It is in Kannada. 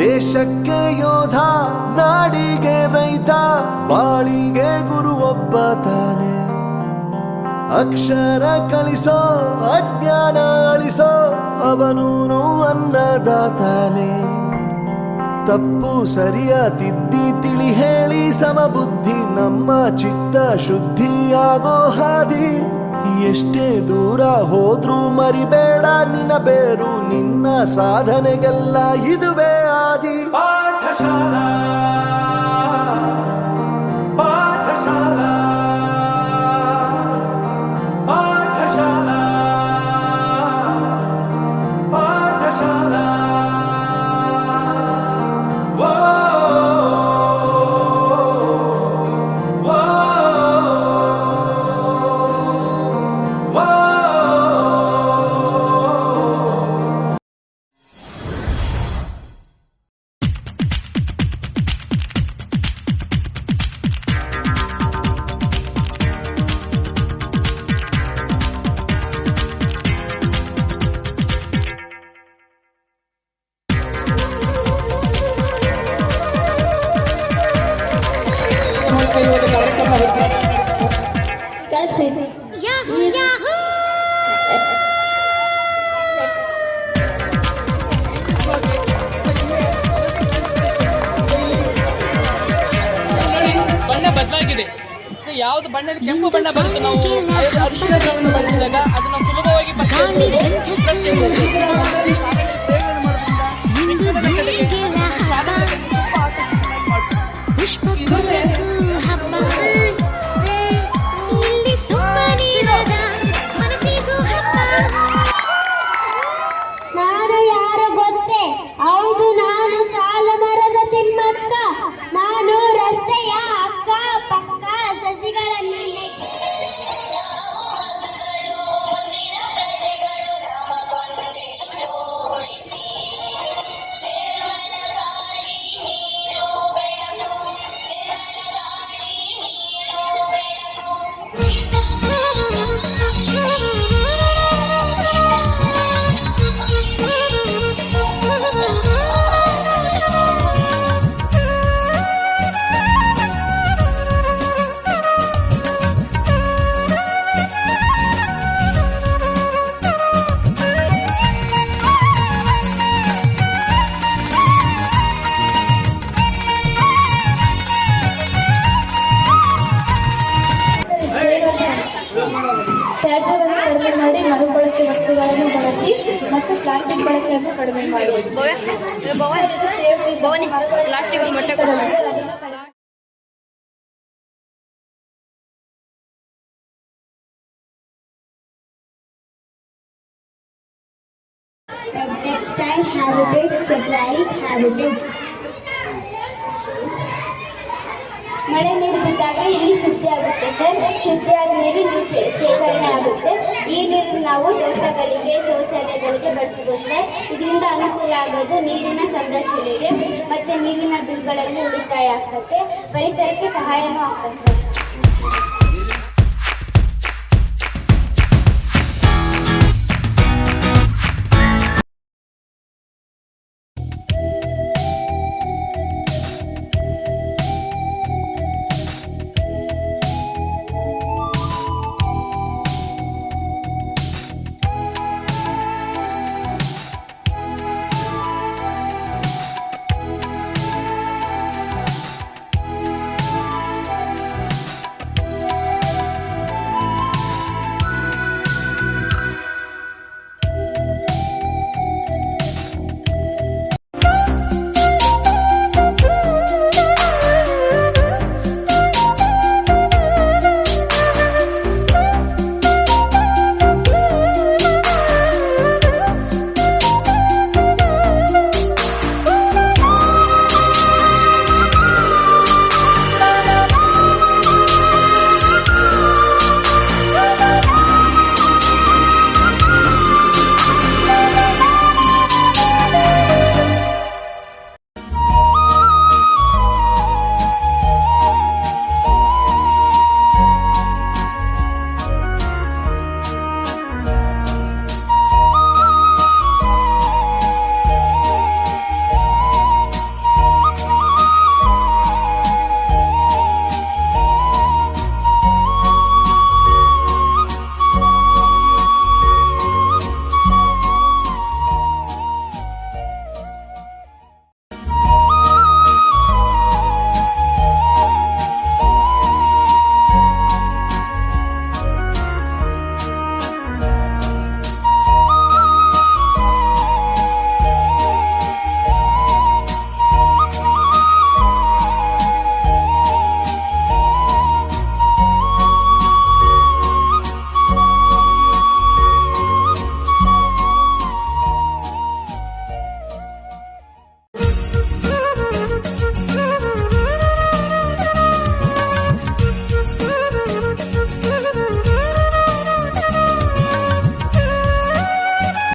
ದೇಶಕ್ಕೆ ಯೋಧ, ನಾಡಿಗೆ ರೈತ, ಬಾಳಿಗೆ ಗುರು ಒಬ್ಬ ತಾನೆ. ಅಕ್ಷರ ಕಲಿಸೋ, ಅಜ್ಞಾನ ಅಳಿಸೋ, ಅವನೂನು ಅನ್ನದಾತಾನೆ. ತಪ್ಪು ಸರಿಯ ತಿದ್ದಿ ತಿಳಿ ಹೇಳಿ ಸಮಬುದ್ಧಿ ನಮ್ಮ ಚಿತ್ತ ಶುದ್ಧಿಯಾಗೋ ಹಾದಿ. ಎಷ್ಟೇ ದೂರ ಹೋದ್ರೂ ಮರಿಬೇಡ ನಿನ್ನ ಬೇರು, ನಿನ್ನ ಸಾಧನೆಗೆಲ್ಲ ಇದುವೇ ಆದಿ. ಪಾಠಶಾಲಾ ಪಾಠಶಾಲಾ ಪಾಠಶಾಲಾ ಪಾಠಶಾಲಾ. ಬಣ್ಣ ಬದಲಾಗಿದೆ. ಯಾವ್ದು ಬಣ್ಣದ ಕೆಂಪು ಬಣ್ಣ ಬರುತ್ತೆ, ನಾವು ಅರಿಶಿಣವನ್ನು ಬಳಸಿದಾಗ ಅದನ್ನು ಸುಲಭವಾಗಿ ನಾನು ಯಾರು ಗೊತ್ತೇ? ಹೌದು, ನಾನು ಸಾಲ ಮರದ ತಿಮ್ಮಕ್ಕ. ನಾನು ರಸ್ತೆಯ ಅಕ್ಕ ಪಕ್ಕ ಸಸಿಗಳಲ್ಲಿ ತ್ಯಾಜ್ಯವನ್ನು ಕಡಿಮೆ ಮಾಡಿ ಮರುಬಳಕೆ ವಸ್ತುಗಳನ್ನು ಬಳಸಿ ಮತ್ತು ಪ್ಲಾಸ್ಟಿಕ್ ಬಳಕೆಯನ್ನು ಕಡಿಮೆ ಮಾಡಿ. Textile habitats, aquatic habitats. ಮಳೆ ನೀರು ಬಿದ್ದಾಗ ಇಲ್ಲಿ ಶುದ್ಧಿ ಆಗುತ್ತೆ ಸರ್. ಶುದ್ಧಿಯಾದ ನೀರು ಇಲ್ಲಿ ಶೇಖರಣೆ ಆಗುತ್ತೆ. ಈ ನೀರು ನಾವು ತೋಟಗಳಿಗೆ, ಶೌಚಾಲಯಗಳಿಗೆ ಬಳಸಬಹುದು ಸರ್. ಇದರಿಂದ ಅನುಕೂಲ ಆಗೋದು ನೀರಿನ ಸಂರಕ್ಷಣೆಗೆ ಮತ್ತು ನೀರಿನ ಬಿಲ್ಗಳಲ್ಲಿ ಉಳಿತಾಯ ಆಗ್ತದೆ, ಪರಿಸರಕ್ಕೆ ಸಹಾಯನೂ ಆಗ್ತದೆ ಸರ್.